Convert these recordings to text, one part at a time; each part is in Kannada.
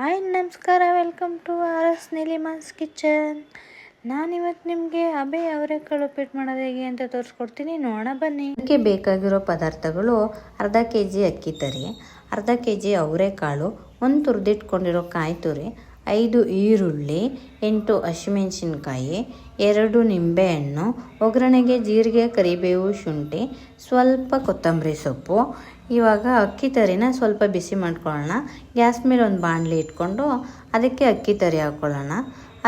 ಹಾಯ್ ನಮಸ್ಕಾರ, welcome to R S Neelima's kitchen. ನಾನಿವತ್ತು ನಿಮಗೆ ಅಬೆ ಅವರೆಕಾಳು ಉಪ್ಪಿಟ್ಟು ಮಾಡೋದು ಹೇಗೆ ಅಂತ ತೋರಿಸ್ಕೊಡ್ತೀನಿ, ನೋಡೋಣ ಬನ್ನಿ. ಅದಕ್ಕೆ ಬೇಕಾಗಿರೋ ಪದಾರ್ಥಗಳು: ಅರ್ಧ kg ಅಕ್ಕಿ ತರಿ, ಅರ್ಧ kg ಅವರೆಕಾಳು, ಒಂದು ತುರಿದಿಟ್ಕೊಂಡಿರೋ ಕಾಯಿ ತುರಿ, 5 ಈರುಳ್ಳಿ, 8 ಹಸಿಮೆಣಸಿನ್ಕಾಯಿ, 2 ನಿಂಬೆಹಣ್ಣು, ಒಗ್ಗರಣೆಗೆ ಜೀರಿಗೆ, ಕರಿಬೇವು, ಶುಂಠಿ, ಸ್ವಲ್ಪ ಕೊತ್ತಂಬರಿ ಸೊಪ್ಪು. ಇವಾಗ ಅಕ್ಕಿ ತರಿನ ಸ್ವಲ್ಪ ಬಿಸಿ ಮಾಡ್ಕೊಳ್ಳೋಣ. ಗ್ಯಾಸ್ ಮೇಲೆ ಒಂದು ಬಾಣಲಿ ಇಟ್ಕೊಂಡು ಅದಕ್ಕೆ ಅಕ್ಕಿ ತರಿ ಹಾಕ್ಕೊಳ್ಳೋಣ.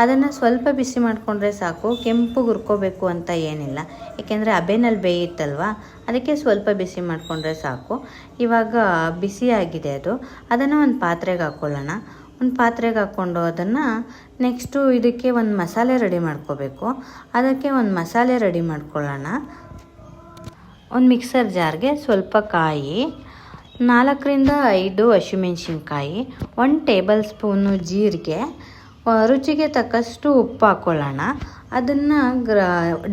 ಅದನ್ನು ಸ್ವಲ್ಪ ಬಿಸಿ ಮಾಡಿಕೊಂಡ್ರೆ ಸಾಕು, ಕೆಂಪು ಹುರ್ಕೋಬೇಕು ಅಂತ ಏನಿಲ್ಲ, ಏಕೆಂದರೆ ಅಬೆನಲ್ಲಿ ಬೇಯುತ್ತಲ್ವ, ಅದಕ್ಕೆ ಸ್ವಲ್ಪ ಬಿಸಿ ಮಾಡಿಕೊಂಡ್ರೆ ಸಾಕು. ಇವಾಗ ಬಿಸಿಯಾಗಿದೆ ಅದು. ಅದನ್ನು ಒಂದು ಪಾತ್ರೆಗೆ ಹಾಕ್ಕೊಳ್ಳೋಣ. ಒಂದು ಪಾತ್ರೆಗೆ ಹಾಕ್ಕೊಂಡು ಅದನ್ನು ನೆಕ್ಸ್ಟು ಇದಕ್ಕೆ ಒಂದು ಮಸಾಲೆ ರೆಡಿ ಮಾಡ್ಕೋಬೇಕು. ಅದಕ್ಕೆ ಒಂದು ಮಸಾಲೆ ರೆಡಿ ಮಾಡ್ಕೊಳ್ಳೋಣ. ಒಂದು ಮಿಕ್ಸರ್ ಜಾರ್ಗೆ ಸ್ವಲ್ಪ ಕಾಯಿ, 4-5 ಹಸಿಮೆಣಸಿನ್ಕಾಯಿ, 1 ಟೇಬಲ್ ಸ್ಪೂನು ಜೀರಿಗೆ, ರುಚಿಗೆ ತಕ್ಕಷ್ಟು ಉಪ್ಪು ಹಾಕ್ಕೊಳ್ಳೋಣ. ಅದನ್ನು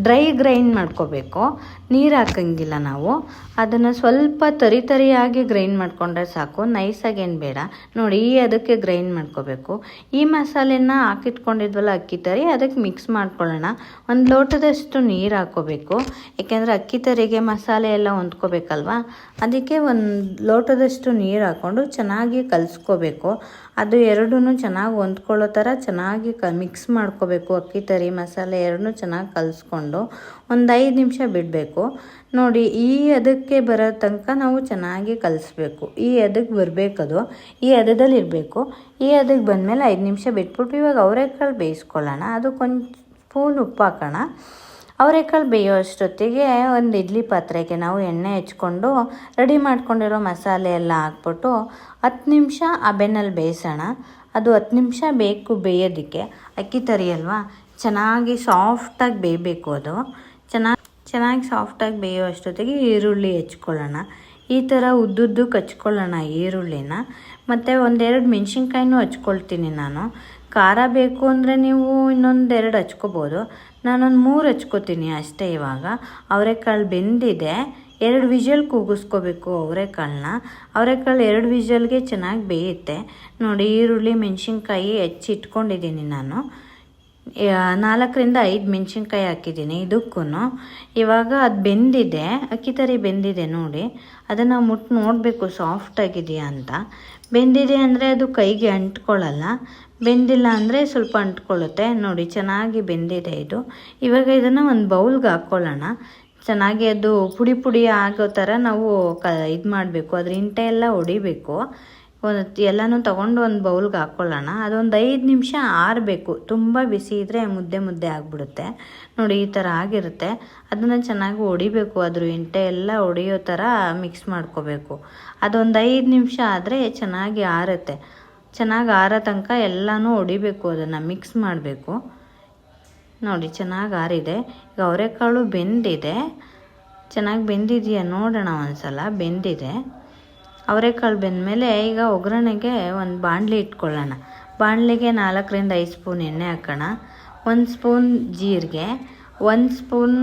ಡ್ರೈ ಗ್ರೈಂಡ್ ಮಾಡ್ಕೋಬೇಕು, ನೀರು ಹಾಕಂಗಿಲ್ಲ ನಾವು. ಅದನ್ನು ಸ್ವಲ್ಪ ತರಿಯಾಗಿ ಗ್ರೈಂಡ್ ಮಾಡಿಕೊಂಡ್ರೆ ಸಾಕು, ನೈಸಾಗೇನು ಬೇಡ. ನೋಡಿ, ಅದಕ್ಕೆ ಗ್ರೈಂಡ್ ಮಾಡ್ಕೋಬೇಕು. ಈ ಮಸಾಲೆನ ಹಾಕಿಟ್ಕೊಂಡಿದ್ವಲ್ಲ ಅಕ್ಕಿ ತರಿ, ಅದಕ್ಕೆ ಮಿಕ್ಸ್ ಮಾಡ್ಕೊಳ್ಳೋಣ. 1 ಲೋಟದಷ್ಟು ನೀರು ಹಾಕ್ಕೋಬೇಕು, ಏಕೆಂದರೆ ಅಕ್ಕಿ ತರಿಗೆ ಮಸಾಲೆ ಎಲ್ಲ ಹೊಂದ್ಕೋಬೇಕಲ್ವ. ಅದಕ್ಕೆ 1 ಲೋಟದಷ್ಟು ನೀರು ಹಾಕ್ಕೊಂಡು ಚೆನ್ನಾಗಿ ಕಲಿಸ್ಕೋಬೇಕು. ಅದು ಎರಡೂ ಚೆನ್ನಾಗಿ ಹೊಂದ್ಕೊಳ್ಳೋ ಥರ ಚೆನ್ನಾಗಿ ಮಿಕ್ಸ್ ಮಾಡ್ಕೋಬೇಕು. ಅಕ್ಕಿ ತರಿ ಮಸಾಲೆ ಎರಡನ್ನೂ ಚೆನ್ನಾಗಿ ಕಲಿಸ್ಕೊಂಡು ಒಂದು 5 ನಿಮಿಷ ಬಿಡಬೇಕು. ನೋಡಿ, ಈ ಅದಕ್ಕೆ ಬರೋ ತನಕ ನಾವು ಚೆನ್ನಾಗಿ ಕಲಿಸ್ಬೇಕು. ಈ ಅದಕ್ಕೆ ಬರಬೇಕದು, ಈ ಹದದಲ್ಲಿ ಇರಬೇಕು. ಈ ಅದಕ್ಕೆ ಬಂದಮೇಲೆ 5 ನಿಮಿಷ ಬಿಟ್ಬಿಟ್ಟು ಇವಾಗ ಅವರೆಕಾಳು ಬೇಯಿಸ್ಕೊಳ್ಳೋಣ. ಅದಕ್ಕೊಂದು ಸ್ಪೂನ್ ಉಪ್ಪು ಹಾಕೋಣ. ಅವರೆಕಾಳು ಬೇಯೋ ಅಷ್ಟೊತ್ತಿಗೆ ಒಂದು ಇಡ್ಲಿ ಪಾತ್ರೆಗೆ ನಾವು ಎಣ್ಣೆ ಹಚ್ಕೊಂಡು ರೆಡಿ ಮಾಡ್ಕೊಂಡಿರೋ ಮಸಾಲೆ ಎಲ್ಲ ಹಾಕ್ಬಿಟ್ಟು 10 ನಿಮಿಷ ಅಬೆನಲ್ಲಿ ಬೇಯಿಸೋಣ. ಅದು 10 ನಿಮಿಷ ಬೇಕು ಬೇಯೋದಕ್ಕೆ. ಅಕ್ಕಿ ತರಿ ಅಲ್ವಾ, ಚೆನ್ನಾಗಿ ಸಾಫ್ಟಾಗಿ ಬೇಯಬೇಕು. ಅದು ಚೆನ್ನಾಗಿ ಸಾಫ್ಟಾಗಿ ಬೇಯೋ ಅಷ್ಟೊತ್ತಿಗೆ ಈರುಳ್ಳಿ ಹೆಚ್ಕೊಳ್ಳೋಣ. ಈ ಥರ ಉದ್ದುದ್ದಕ್ಕೆ ಹಚ್ಕೊಳ್ಳೋಣ ಈರುಳ್ಳಿನ. ಮತ್ತು 1-2 ಮೆಣಸಿನ್ಕಾಯಿನೂ ಹಚ್ಕೊಳ್ತೀನಿ ನಾನು. ಖಾರ ಬೇಕು ಅಂದರೆ ನೀವು ಇನ್ನೊಂದು 2 ಹಚ್ಕೋಬೋದು. ನಾನೊಂದು 3 ಹಚ್ಕೋತೀನಿ ಅಷ್ಟೇ. ಇವಾಗ ಅವರೆಕಾಳು ಬೆಂದಿದೆ, 2 ವಿಷಲ್ ಕೂಗಿಸ್ಕೋಬೇಕು ಅವರೆಕಾಳು 2 ವಿಷಲ್ಗೆ ಚೆನ್ನಾಗಿ ಬೇಯುತ್ತೆ. ನೋಡಿ, ಈರುಳ್ಳಿ ಮೆಣಸಿನ್ಕಾಯಿ ಹೆಚ್ಚಿಟ್ಕೊಂಡಿದ್ದೀನಿ ನಾನು. 4-5 ಮೆಣಸಿನ್ಕಾಯಿ ಹಾಕಿದ್ದೀನಿ ಇದಕ್ಕೂ. ಇವಾಗ ಅದು ಬೆಂದಿದೆ, ಅಕ್ಕಿ ತರಿ ಬೆಂದಿದೆ ನೋಡಿ. ಅದನ್ನು ಮುಟ್ಟು ನೋಡಬೇಕು ಸಾಫ್ಟಾಗಿದೆಯಾ ಅಂತ. ಬೆಂದಿದೆ ಅಂದರೆ ಅದು ಕೈಗೆ ಅಂಟ್ಕೊಳ್ಳಲ್ಲ, ಬೆಂದಿಲ್ಲ ಅಂದರೆ ಸ್ವಲ್ಪ ಅಂಟ್ಕೊಳ್ಳುತ್ತೆ. ನೋಡಿ, ಚೆನ್ನಾಗಿ ಬೆಂದಿದೆ ಇದು. ಇವಾಗ ಇದನ್ನು ಒಂದು ಬೌಲ್ಗೆ ಹಾಕ್ಕೊಳ್ಳೋಣ. ಚೆನ್ನಾಗಿ ಅದು ಪುಡಿ ಆಗೋ ಥರ ನಾವು ಇದು ಮಾಡಬೇಕು. ಅದ್ರ ಇಂಟೆ ಎಲ್ಲ ಹೊಡಿಬೇಕು. ಎಲ್ಲನೂ ತೊಗೊಂಡು ಒಂದು ಬೌಲ್ಗೆ ಹಾಕ್ಕೊಳ್ಳೋಣ. ಅದೊಂದು 5 ನಿಮಿಷ ಆರಬೇಕು. ತುಂಬ ಬಿಸಿ ಇದ್ದರೆ ಮುದ್ದೆ ಆಗಿಬಿಡುತ್ತೆ. ನೋಡಿ, ಈ ಥರ ಆಗಿರುತ್ತೆ. ಅದನ್ನು ಚೆನ್ನಾಗಿ ಹೊಡಿಬೇಕು. ಅದ್ರ ಇಂಟೆ ಎಲ್ಲ ಹೊಡಿಯೋ ಥರ ಮಿಕ್ಸ್ ಮಾಡ್ಕೋಬೇಕು. ಅದೊಂದು 5 ನಿಮಿಷ ಆದರೆ ಚೆನ್ನಾಗಿ ಆರುತ್ತೆ. ಚೆನ್ನಾಗಿ ಆರೋ ತನಕ ಎಲ್ಲನೂ ಹೊಡಿಬೇಕು, ಅದನ್ನು ಮಿಕ್ಸ್ ಮಾಡಬೇಕು. ನೋಡಿ, ಚೆನ್ನಾಗಿ ಆರಿದೆ. ಈಗ ಅವರೆಕಾಳು ಬೆಂದಿದೆ, ಚೆನ್ನಾಗಿ ಬೆಂದಿದೆಯಾ ನೋಡೋಣ ಒಂದು ಸಲ. ಬೆಂದಿದೆ ಅವರೆಕಾಳು ಬೆಂದಮೇಲೆ ಈಗ ಒಗ್ಗರಣೆಗೆ ಒಂದು ಬಾಣಲಿ ಇಟ್ಕೊಳ್ಳೋಣ. ಬಾಣಲಿಗೆ 4-5 ಸ್ಪೂನ್ ಎಣ್ಣೆ ಹಾಕೋಣ. 1 ಸ್ಪೂನ್ ಜೀರಿಗೆ, 1 ಸ್ಪೂನ್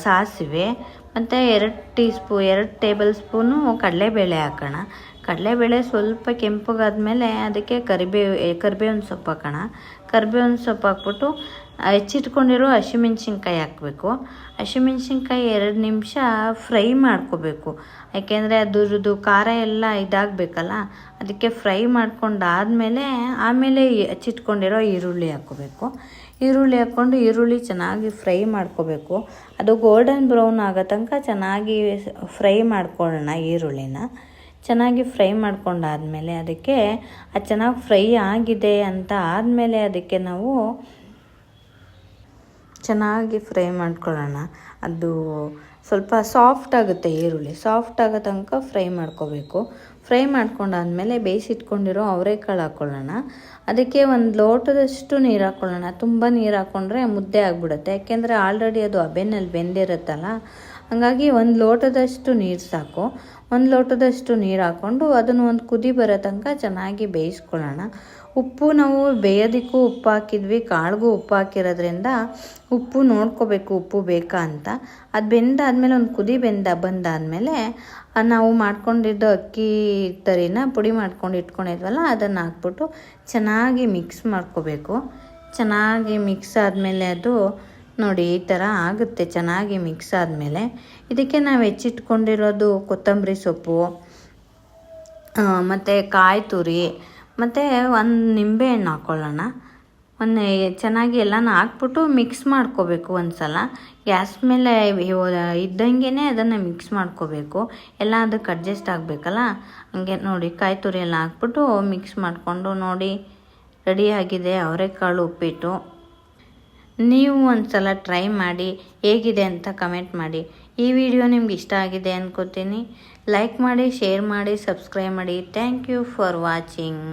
ಸಾಸಿವೆ, ಮತ್ತು 2 ಟೇಬಲ್ ಸ್ಪೂನು ಕಡಲೆಬೇಳೆ ಹಾಕೋಣ. ಕಡಲೆಬೇಳೆ ಸ್ವಲ್ಪ ಕೆಂಪಗಾದ್ಮೇಲೆ ಅದಕ್ಕೆ ಕರಿಬೇವಿನ ಸೊಪ್ಪು ಹಾಕೋಣ. ಕರಿಬೇವಿನ ಸೊಪ್ಪು ಹಾಕ್ಬಿಟ್ಟು ಹೆಚ್ಚಿಟ್ಕೊಂಡಿರೋ ಹಸಿಮೆಣ್ಸಿನ್ಕಾಯಿ ಹಾಕಬೇಕು. ಹಸಿಮೆಣ್ಸಿನ್ಕಾಯಿ 2 ನಿಮಿಷ ಫ್ರೈ ಮಾಡ್ಕೋಬೇಕು, ಯಾಕೆಂದರೆ ಅದ್ರದ್ದು ಖಾರ ಎಲ್ಲ ಇದಾಗಬೇಕಲ್ಲ. ಅದಕ್ಕೆ ಫ್ರೈ ಮಾಡ್ಕೊಂಡಾದಮೇಲೆ ಆಮೇಲೆ ಹೆಚ್ಚಿಟ್ಕೊಂಡಿರೋ ಈರುಳ್ಳಿ ಹಾಕ್ಕೋಬೇಕು. ಈರುಳ್ಳಿ ಹಾಕ್ಕೊಂಡು ಈರುಳ್ಳಿ ಚೆನ್ನಾಗಿ ಫ್ರೈ ಮಾಡ್ಕೋಬೇಕು. ಅದು ಗೋಲ್ಡನ್ ಬ್ರೌನ್ ಆಗೋ ತನಕ ಚೆನ್ನಾಗಿ ಫ್ರೈ ಮಾಡ್ಕೊಳ್ಳೋಣ. ಈರುಳ್ಳಿನ ಚೆನ್ನಾಗಿ ಫ್ರೈ ಮಾಡ್ಕೊಂಡಾದಮೇಲೆ ಅದಕ್ಕೆ ಅದು ಚೆನ್ನಾಗಿ ಫ್ರೈ ಆಗಿದೆ ಅಂತ ಆದಮೇಲೆ ಅದಕ್ಕೆ ನಾವು ಚೆನ್ನಾಗಿ ಫ್ರೈ ಮಾಡ್ಕೊಳ್ಳೋಣ. ಅದು ಸ್ವಲ್ಪ ಸಾಫ್ಟ್ ಆಗುತ್ತೆ. ಈರುಳ್ಳಿ ಸಾಫ್ಟ್ ಆಗೋ ತನಕ ಫ್ರೈ ಮಾಡ್ಕೋಬೇಕು. ಫ್ರೈ ಮಾಡ್ಕೊಂಡಾದ್ಮೇಲೆ ಬೇಯಿಸಿಟ್ಕೊಂಡಿರೋ ಅವರೆಕಾಳು ಹಾಕ್ಕೊಳ್ಳೋಣ. ಅದಕ್ಕೆ 1 ಲೋಟದಷ್ಟು ನೀರು ಹಾಕ್ಕೊಳ್ಳೋಣ. ತುಂಬ ನೀರು ಹಾಕ್ಕೊಂಡ್ರೆ ಮುದ್ದೆ ಆಗಿಬಿಡುತ್ತೆ, ಯಾಕೆಂದರೆ ಆಲ್ರೆಡಿ ಅದು ಅಬೆನಲ್ಲಿ ಬೆಂದಿರುತ್ತಲ್ಲ. ಹಾಗಾಗಿ 1 ಲೋಟದಷ್ಟು ನೀರು ಸಾಕು. 1 ಲೋಟದಷ್ಟು ನೀರು ಹಾಕ್ಕೊಂಡು ಅದನ್ನು ಒಂದು ಕುದಿ ಬರೋ ತನಕ ಚೆನ್ನಾಗಿ ಬೇಯಿಸ್ಕೊಳ್ಳೋಣ. ಉಪ್ಪು ನಾವು ಬೇಯೋದಕ್ಕೂ ಉಪ್ಪು ಹಾಕಿದ್ವಿ, ಕಾಳಿಗೂ ಉಪ್ಪು ಹಾಕಿರೋದ್ರಿಂದ ಉಪ್ಪು ನೋಡ್ಕೋಬೇಕು ಉಪ್ಪು ಬೇಕಾ ಅಂತ. ಅದು ಬೆಂದಾದ್ಮೇಲೆ ಒಂದು ಕುದಿ ಬಂದಾದಮೇಲೆ ನಾವು ಮಾಡ್ಕೊಂಡಿದ್ದು ಅಕ್ಕಿ ತರಿನ ಪುಡಿ ಮಾಡ್ಕೊಂಡು ಇಟ್ಕೊಂಡಿದ್ವಲ್ಲ ಅದನ್ನು ಹಾಕ್ಬಿಟ್ಟು ಚೆನ್ನಾಗಿ ಮಿಕ್ಸ್ ಮಾಡ್ಕೋಬೇಕು. ಚೆನ್ನಾಗಿ ಮಿಕ್ಸ್ ಆದಮೇಲೆ ಅದು ನೋಡಿ ಈ ಥರ ಆಗುತ್ತೆ. ಚೆನ್ನಾಗಿ ಮಿಕ್ಸ್ ಆದಮೇಲೆ ಇದಕ್ಕೆ ನಾವು ಹೆಚ್ಚಿಟ್ಕೊಂಡಿರೋದು ಕೊತ್ತಂಬರಿ ಸೊಪ್ಪು ಮತ್ತು ಕಾಯಿ ತುರಿ ಮತ್ತು 1 ನಿಂಬೆಹಣ್ಣು ಹಾಕ್ಕೊಳ್ಳೋಣ. ಚೆನ್ನಾಗಿ ಎಲ್ಲನೂ ಹಾಕ್ಬಿಟ್ಟು ಮಿಕ್ಸ್ ಮಾಡ್ಕೋಬೇಕು. ಒಂದು ಸಲ ಗ್ಯಾಸ್ ಮೇಲೆ ಇದ್ದಂಗೆ ಅದನ್ನು ಮಿಕ್ಸ್ ಮಾಡ್ಕೋಬೇಕು. ಎಲ್ಲ ಅದಕ್ಕೆ ಅಡ್ಜಸ್ಟ್ ಆಗಬೇಕಲ್ಲ, ಹಂಗೆ ನೋಡಿ ಕಾಯಿ ತುರಿ ಎಲ್ಲ ಹಾಕ್ಬಿಟ್ಟು ಮಿಕ್ಸ್ ಮಾಡಿಕೊಂಡು ನೋಡಿ ರೆಡಿಯಾಗಿದೆ ಅವರೆಕಾಳು ಉಪ್ಪಿಟ್ಟು. ನೀವು ಒಂದು ಸಲ ಟ್ರೈ ಮಾಡಿ ಹೇಗಿದೆ ಅಂತ ಕಮೆಂಟ್ ಮಾಡಿ. ಈ ವಿಡಿಯೋ ನಿಮ್ಗೆ ಇಷ್ಟ ಆಗಿದೆ ಅನ್ಕೋತೀನಿ. ಲೈಕ್ ಮಾಡಿ, ಶೇರ್ ಮಾಡಿ, ಸಬ್ಸ್ಕ್ರೈಬ್ ಮಾಡಿ. Thank you for watching.